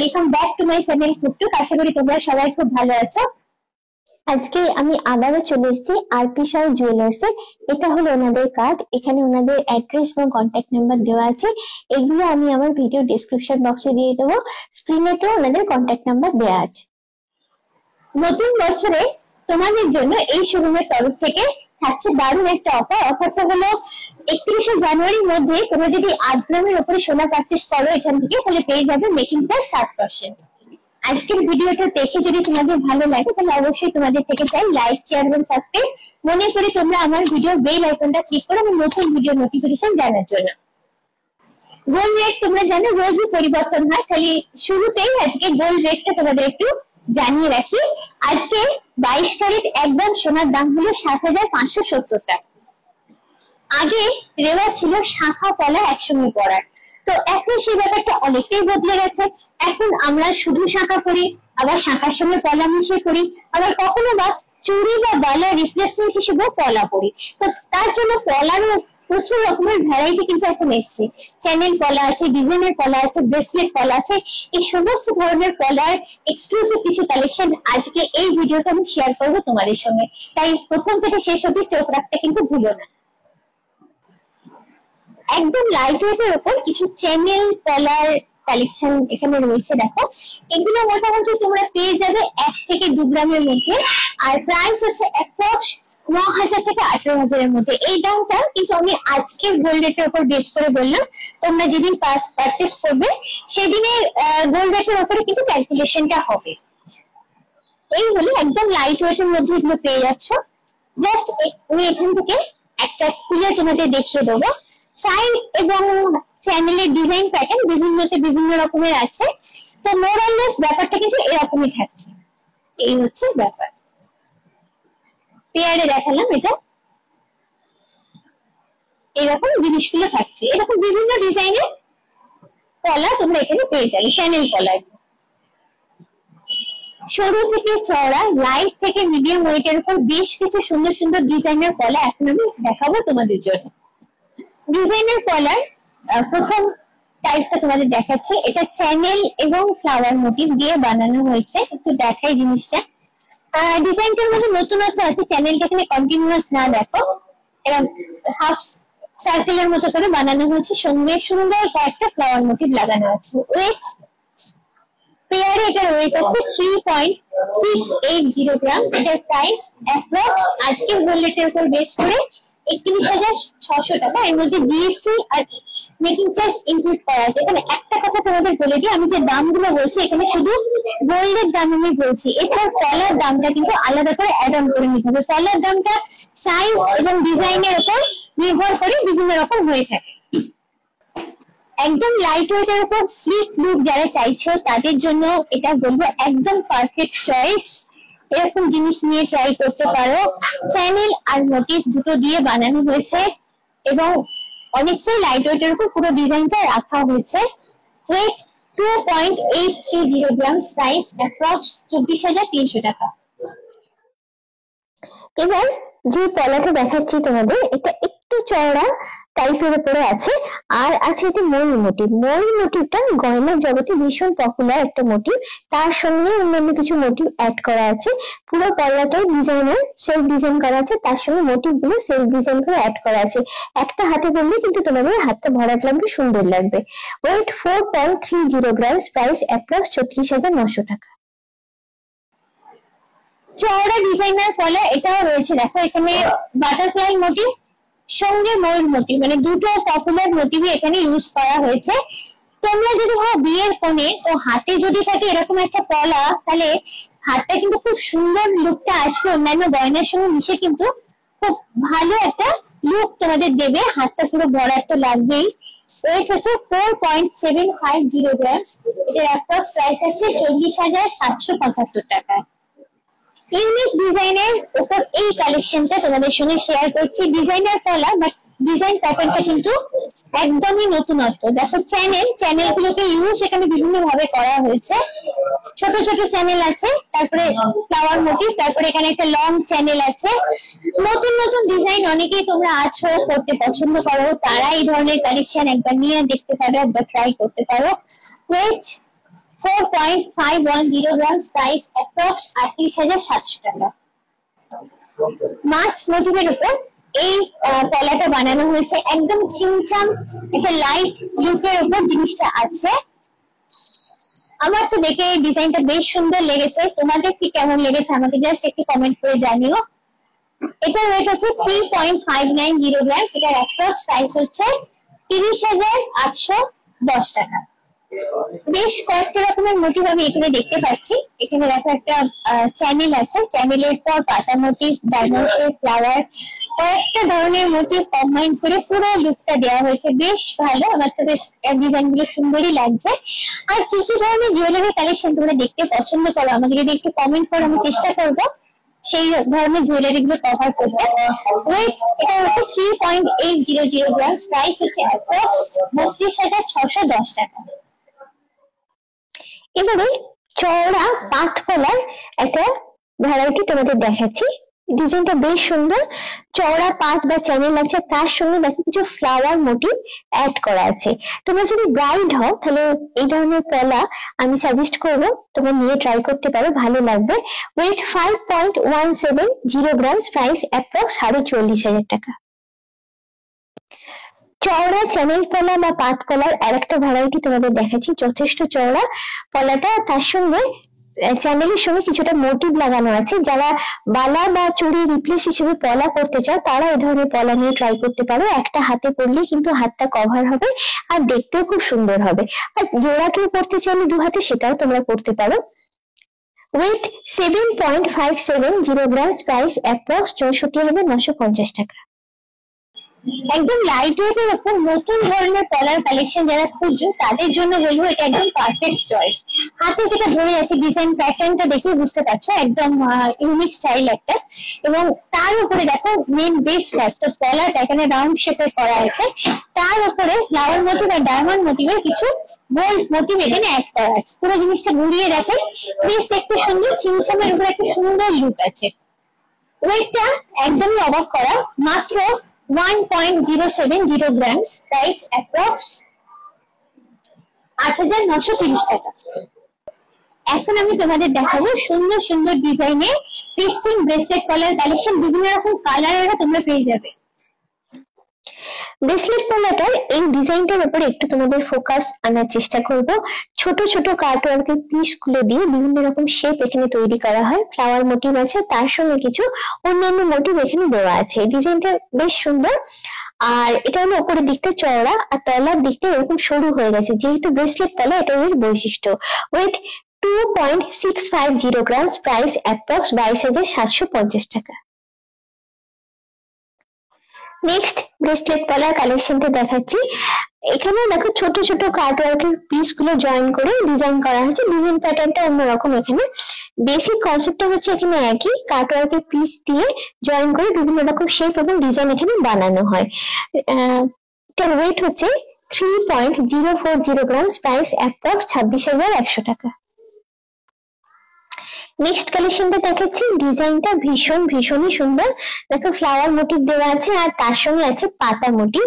Welcome back to my channel Kuttu. আশা করি তোমরা সবাই খুব ভালো আছো। আজকে আমি আবারও চলে এসেছি আরপি সাউ জুয়েলার্সে। এটা হলো ওনাদের কার্ড, এখানে ওনাদের অ্যাড্রেস এবং কন্ট্যাক্ট নাম্বার দেওয়া আছে। এগুলো আমি আমার ভিডিও ডেসক্রিপশন বক্সে দিয়ে দেবো, স্ক্রিনেতেও ওনাদের কন্ট্যাক্ট নাম্বার দেওয়া আছে। নতুন বছরে তোমাদের জন্য এই শোরুমের তরফ থেকে থাকছে দারুণ একটা অফার। অফারটা হলো 31শে জানুয়ারির মধ্যে তোমরা যদি 8 গ্রামের উপরে সোনা পারচেস করো এখান থেকে, তাহলে পেয়ে যাবে মেকিং চার্জ 60%। আজকের ভিডিওটা দেখে যদি তোমাদের ভালো লাগে তাহলে অবশ্যই তোমাদের থেকে চাই লাইক, শেয়ার এবং সাবস্ক্রাইব। মনে করি তোমরা আমার ভিডিও বেল আইকনটা ক্লিক করো আমার নতুন ভিডিও নোটিফিকেশন জানার জন্য। গোল্ড রেট তোমরা জানো রোজই পরিবর্তন হয়, খালি শুরুতেই আজকে গোল্ড রেটটা তোমাদের একটু জানিয়ে রাখি। আজকে 22 ক্যারেট একদম সোনার দাম হলো 7,570 টাকা। আগে রেওয়াজ ছিল শাখা পলা একসঙ্গে পরার, তো এখন সেই ব্যাপারটা অনেকটাই বদলে গেছে। এখন আমরা শুধু শাখা পরি, আবার শাখার সঙ্গে পলা মিশিয়ে পরি, আবার কখনো বা চুড়ি বা বালা রিপ্লেসমেন্ট হিসেবে পলা পরি। তো তার জন্য পলারও প্রচুর রকমের ভ্যারাইটি কিন্তু এখন এসছে। চ্যানেল পলা আছে, ডিজাইনের পলা আছে, ব্রেসলেট পলা আছে। এই সমস্ত ধরনের পলার এক্সক্লুসিভ কিছু কালেকশন আজকে এই ভিডিওতে আমি শেয়ার করবো তোমাদের সঙ্গে, তাই প্রথম থেকে শেষ অবধি চোখ রাখতে কিন্তু ভুলো না। একদম লাইট ওয়েটের উপর কিছু চ্যানেল পলার কালেকশন এখানে রয়েছে। দেখো, এগুলো মোটামুটি তোমরা পেয়ে যাবে 1 থেকে 2 গ্রামের মধ্যে, আর প্রাইস হচ্ছে অ্যাপ্রক্স 9,000 থেকে 18,000 এর মধ্যে। এই দামটা কিন্তু আমি আজকের গোল্ড রেটের উপর বেস করে বললাম, তোমরা যেদিন পারচেস করবে সেদিনের গোল্ড রেটের উপরে কিন্তু ক্যালকুলেশনটা হবে। এই হলো একদম লাইট ওয়েটের মধ্যে এগুলো পেয়ে যাচ্ছ। জাস্ট আমি এখান থেকে একটা খুলে তোমাদের দেখিয়ে দেবো। সাইজ এবং চ্যানেলের ডিজাইন প্যাটার্ন বিভিন্নতে বিভিন্ন রকমের আছে, তো মোরাললেস ব্যাপারটা কিন্তু এরকমই থাকছে। এই হচ্ছে ব্যাপার। পেয়ারে দেখালাম, এটা এরকম জিনিসগুলো থাকছে। এরকম বিভিন্ন ডিজাইনের পলা তোমরা এখানে পেয়ে যাবে, চ্যানেল পলা। সরু থেকে চওড়া, লাইট থেকে মিডিয়াম ওয়েটের উপর বেশ কিছু সুন্দর সুন্দর ডিজাইনের পলা এখন আমি দেখাবো তোমাদের জন্য। ডিজাইনের পলার প্রথম টাইপটা তোমাদের দেখাচ্ছি। এটা চ্যানেল এবং ফ্লাওয়ার মোটিভ দিয়ে বানানো হয়েছে। একটু দেখাই জিনিসটা। ডিজাইনটার মধ্যে নতুনত্ব আছে, চ্যানেলটা এখানে কন্টিনিউয়াস না, দেখো এরকম হাফ সার্কেলের মতো করে বানানো হয়েছে, সঙ্গে সুন্দর কয়েকটা ফ্লাওয়ার মোটিভ লাগানো আছে। ওয়েট পেয়ারে এটার ওয়েট আছে 3.680 গ্রাম। এটার প্রাইস অ্যাপ্রক্স আজকের গোল্ড রেটের উপর বেস করে 31,600 টাকা। এর মধ্যে GST are making charge include করা আছে। এখানে একটা কথা তোমাদের বলে দিই, আমি যে দামগুলো বলছি এখানে শুধু গোল্ডের দাম আমি বলছি, এরপর কলার দামটা কিন্তু আলাদা করে অ্যাড অন করে নিতে হবে। কলার দামটা সাইজ এবং ডিজাইনের উপর নির্ভর করে বিভিন্ন রকম হয়ে থাকে। একদম লাইট ওয়েটের উপর স্লিক লুক যারা চাইছো তাদের জন্য এটা বলবো একদম পারফেক্ট চয়েস। এরকম জিনিস নিয়ে ট্রাই করতে পারো। চ্যানেল আর মোটিভ দুটো দিয়ে বানানো হয়েছে এবং অনেকটাই লাইট ওয়েটের উপর পুরো ডিজাইনটা রাখা হয়েছে। ওয়েট 2.830 গ্রাম, প্রাইস অ্যাপ্রক্স 24,300 টাকা। এবার যে পলাটা দেখাচ্ছি তোমাদের, এটা একটু চওড়া টাইপের উপরে আছে, আর আছে এটা ময়ূর মোটিভ। ময়ূর মোটিভটা গয়নার জগতে ভীষণ পপুলার একটা মোটিভ, তার সঙ্গে অন্যান্য কিছু মোটিভ অ্যাড করা আছে। পুরো পলাটাই ডিজাইনার সেলফ ডিজাইন করা আছে, তার সঙ্গে মোটিভ গুলো সেলফ ডিজাইন করে অ্যাড করা আছে। একটা হাতে পরলে কিন্তু তোমাদের হাতটা ভরাট লাগবে, সুন্দর লাগবে। ওয়েট 4.30 গ্রাম, প্রাইস অ্যাপ্রক্স 36,900 টাকা। চওড়া ডিজাইনার পলা এটাও রয়েছে। দেখো, এখানে বাটারফ্লাই মোটিভ সঙ্গে ময়ূর মোটিভ, মানে দুটো পপুলার মোটিভই এখানে ইউজ করা হয়েছে। তোমরা যদি হও বিয়ের কোণে, তো হাতে যদি থাকে এরকম একটা পলা, তাহলে হাতটা কিন্তু খুব সুন্দর লুকটা আসবে, অন্যান্য গয়নার সঙ্গে মিশে কিন্তু খুব ভালো একটা লুক তোমাদের দেবে। হাতটা পুরো ভরাট তো লাগবেই। ওয়েট হচ্ছে 4.750 গ্রাম। এটার অ্যাপ্রক্স প্রাইস আছে 40,775 টাকা। ইউনিক ডিজাইনের উপর এই কালেকশনটা তোমাদের সঙ্গে শেয়ার করছি। ডিজাইনার পলা বাট ডিজাইন প্যাটার্নটা কিন্তু একদমই নতুনত্ব। দেখো, চ্যানেলগুলোকে ইউজ এখানে বিভিন্ন ভাবে করা হয়েছে। ছোট ছোট চ্যানেল আছে, তারপরে ফ্লাওয়ার মোটিভ, তারপরে এখানে একটা লং চ্যানেল আছে। নতুন নতুন ডিজাইন অনেকেই তোমরা আছো করতে পছন্দ করো, তারা এই ধরনের কালেকশন একবার নিয়ে দেখতে পারো, একবার ট্রাই করতে পারো। ওয়েট 4.510 grams, price approx 38,700 টাকা। মাছ মোটিভের উপর এই পলাটা বানানো হয়েছে, একদম ছিমছাম একটা লাইট লুকের উপর জিনিসটা আছে। আমার তো দেখে এই ডিজাইনটা বেশ সুন্দর লেগেছে, তোমাদের কি কেমন লেগেছে আমাকে জাস্ট একটু কমেন্ট করে জানিও। এটার ওয়েট হচ্ছে 3.590 গ্রাম, এটার অ্যাপ্রক্স প্রাইস হচ্ছে 30,810 টাকা। বেশ কয়েকটা রকমের মোটিভ আমি এখানে দেখতে পাচ্ছি। এখানে দেখো একটা চ্যানেল আছে, চ্যানেলের পর পাতা মোটিভ, ডায়মন্ড শেপ, ফ্লাওয়ার, কয়েকটা ধরনের মোটিভ কম্বাইন করে পুরো লুকটা দেওয়া হয়েছে। বেশ ভালো, আমার তো বেশ ডিজাইন গুলো সুন্দরই লাগছে। আর কি কি ধরনের জুয়েলারি কালেকশন তোমরা দেখতে পছন্দ করো আমাকে যদি একটু কমেন্ট করো, আমি চেষ্টা করবো সেই ধরনের জুয়েলারি গুলো কভার করতে। ওয়েট এটা হচ্ছে 3.800 গ্রাম, প্রাইস হচ্ছে অ্যাপ্রক্স 32,610 টাকা। এবারে চওড়া পাত পলার একটা ভ্যারাইটি তোমাদের দেখাচ্ছি। ডিজাইনটা বেশ সুন্দর, চওড়া পাত বা চ্যানেল আছে, তার সঙ্গে দেখো কিছু ফ্লাওয়ার মোটিভ অ্যাড করা আছে। তোমরা যদি ব্রাইড হও তাহলে এই ধরনের পলা আমি সাজেস্ট করবো তোমরা নিয়ে ট্রাই করতে পারো, ভালো লাগবে। ওয়েট 5.170 গ্রাম, প্রাইস অ্যাপ্রক্স 44,000 টাকা। চওড়া চ্যানেল পলা বা পাত পলার আরেকটা ভ্যারাইটি তোমাদের দেখাচ্ছি। যথেষ্ট চওড়া পলাটা, তার সঙ্গে চ্যানেলের সঙ্গে কিছুটা মোটিভ লাগানো আছে। যারা বালা বা চুড়ি রিপ্লেস হিসেবে পলা করতে চাও তারা এই ধরনের পলা নিয়ে ট্রাই করতে পারো। একটা হাতে পরলে কিন্তু হাতটা কভার হবে আর দেখতেও খুব সুন্দর হবে। আর জোড়া কেউ পরতে চাইলে দু হাতে সেটাও তোমরা করতে পারো। ওয়েট 7.570 গ্রাম, প্রাইস অ্যাপ্রক্স 64,950 টাকা। একদম লাইট ওয়েটের উপর নতুন ধরনের পলার কালেকশন যারা খুঁজছো তাদের জন্য বলবো এটা একদম পারফেক্ট চয়েস। হাতে যেটা ধরে আছে ডিজাইন প্যাটার্নটা দেখে বুঝতে পারছো, একদম ইউনিক স্টাইল একটা। এবং তার উপরে দেখো মেন বেসটা তো পলাটা এখানে রাউন্ড শেপের করা আছে, তার উপরে ফ্লাওয়ার মোটিভ আর ডায়মন্ড মোটিভের কিছু গোল্ড মোটিভ এখানে অ্যাড করা আছে। পুরো জিনিসটা ঘুরিয়ে দেখে বেশ দেখতে সুন্দর, ছিমছামের উপরে একটা সুন্দর লুক আছে। ওয়েটটা একদমই অবাক করা, মাত্র 1.070 গ্রাম, প্রাইস অ্যাপ্রক্স 8,930 টাকা। এখন আমি তোমাদের দেখাবো সুন্দর সুন্দর ডিজাইনের ফিস্টিং ব্রেসলেট কলার কালেকশন, বিভিন্ন রকম কালারেরও তোমরা পেয়ে যাবে। ব্রেসলেট পলাটার এই ডিজাইনটার উপরে একটু তোমাদের ফোকাস আনার চেষ্টা করব। ছোট ছোট কাটওয়ার্কের পিস গুলো দিয়ে বিভিন্ন রকম শেপ এখানে তৈরি করা হয়। ফ্লাওয়ার মোটিভ আছে, তার সঙ্গে কিছু অন্যান্য মোটিভ এখানে দেওয়া আছে। এই ডিজাইনটা বেশ সুন্দর। আর এটা হলো উপরের দিকটা চওড়া আর তলার দিকটা এরকম সরু হয়ে গেছে, যেহেতু ব্রেসলেট পলা এটা এর বৈশিষ্ট্য। ওয়েট 2.650 গ্রাম, প্রাইস অ্যাপ্রক্স 22,750 টাকা। নেক্সট ব্রেসলেট পলার কালেকশনটা দেখাচ্ছি। এখানে দেখো ছোট ছোট কাটওয়ার্কের পিস গুলো জয়েন করে ডিজাইন করা হয়েছে। ডিজাইন প্যাটার্নটা অন্যরকম। এখানে বেসিক কনসেপ্টটা হচ্ছে এখানে একই, কাটওয়ার্কের পিস দিয়ে জয়েন করে বিভিন্ন রকম শেপ এবং ডিজাইন এখানে বানানো হয়। এটার ওয়েট হচ্ছে 3.040 গ্রাম, প্রাইস অ্যাপ্রক্স 26,100 টাকা। নেক্সট কালেকশনটা দেখাচ্ছি। ডিজাইনটা ভীষণই সুন্দর। দেখো ফ্লাওয়ার মোটিভ দেওয়া আছে আর তার সঙ্গে আছে পাতা মোটিভ।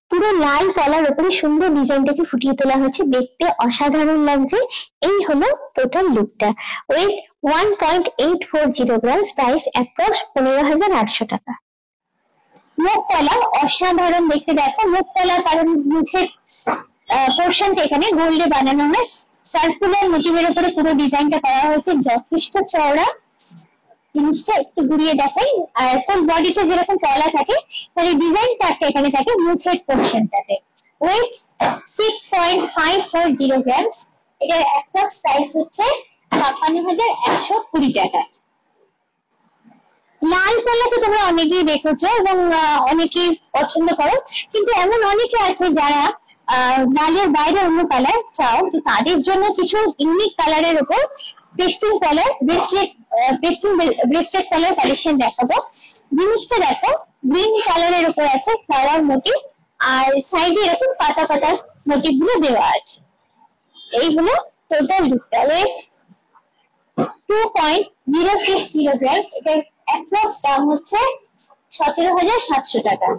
পুরো লাল পলার উপরে সুন্দর ডিজাইনটাকে ফুটিয়ে তোলা হয়েছে, দেখতে অসাধারণ লাগছে। এই হলো টোটাল লুকটা। ওয়েট 1.840 গ্রাম, প্রাইস অ্যাপ্রক্স 15,800 টাকা। মুখ পলা অসাধারণ দেখতে। দেখো মুখ পলা, কারণ মুখের পোর্শনটা এখানে গোল্ডে বানানো হয়। সার্কুলার মোটিভের উপরে পুরো ডিজাইনটা করা হয়েছে, যথেষ্ট চওড়া। জিনিসটা একটু ঘুরিয়ে দেখাই। আর ফুল বডিতে যেরকম পলা থাকে তাহলে ডিজাইন পার্টটা এখানে থাকে মুখের পোর্শনটাতে। ওয়েট 6.540 গ্রাম, এটার অ্যাপ্রক্স প্রাইস হচ্ছে 56,120 টাকা। লাল পলা তো তোমরা অনেকেই দেখেছো এবং অনেকেই পছন্দ করো, কিন্তু এমন অনেকে আছে যারা লালের বাইরে অন্য কালার চাও, তো তাদের জন্য কিছু ইউনিক কালারের উপর pasting colour bracelet colour collection দেখাবো। জিনিসটা দেখো গ্রিন কালারের উপর আছে ফ্লাওয়ার মোটিভ আর সাইডে এরকম পাতা পাতা মোটিভ গুলো দেওয়া আছে। এই হলো টোটাল লুকটা। 2.060 গ্রাম, এটার অ্যাপ্রক্স দাম হচ্ছে 17,700 টাকা।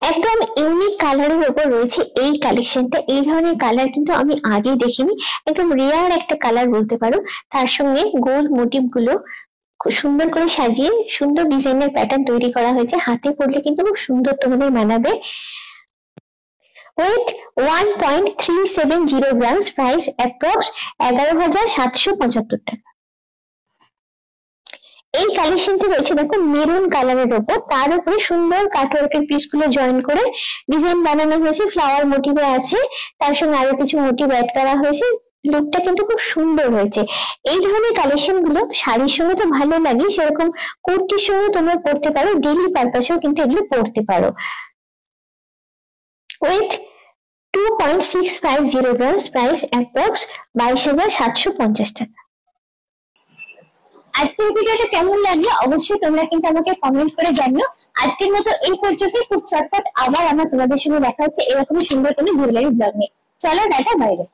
একদম ইউনিক কালারের উপর রয়েছে এই কালেকশনটা। এই ধরনের কালার কিন্তু আমি আগে দেখিনি, একদম রেয়ার একটা কালার বলতে পারো। তার সঙ্গে গোল মোটিভ গুলো খুব সুন্দর করে সাজিয়ে সুন্দর ডিজাইনের প্যাটার্ন তৈরি করা হয়েছে। হাতে পরলে কিন্তু খুব সুন্দর তোমাদের মানাবে। ওয়েট 1.370 গ্রামস, প্রাইস অ্যাপ্রক্স 11,775 টাকা। এই কালেকশনটি রয়েছে দেখো মেরুন কালারের ওপর, তার উপরে সুন্দর কাটওয়ার্কের পিস গুলো জয়েন করে ডিজাইন বানানো হয়েছে, ফ্লাওয়ার মোটিভে আছে, তার সঙ্গে আরো কিছু মোটিভ অ্যাড করা হয়েছে। লুকটা কিন্তু খুব সুন্দর হয়েছে। এই ধরনের কালেকশন গুলো শাড়ির সঙ্গে তো ভালো লাগে, সেরকম কুর্তির সঙ্গে তোমরা পড়তে পারো, ডেইলি পারপাসেও কিন্তু এগুলো পড়তে পারো। ওয়েট 2.650 গ্রামস, প্রাইস অ্যাপ্রক্স 22,750 টাকা। আজকের ভিডিওটা কেমন লাগলো অবশ্যই তোমরা কিন্তু আমাকে কমেন্ট করে জানিও। আজকের মতো এই পর্যন্তই, খুব চটপট আবার আমার তোমাদের সঙ্গে দেখা হচ্ছে এরকমই সুন্দর কোনো জুয়েলারি ব্লগ নিয়ে। চলো টাটা, বাইরে।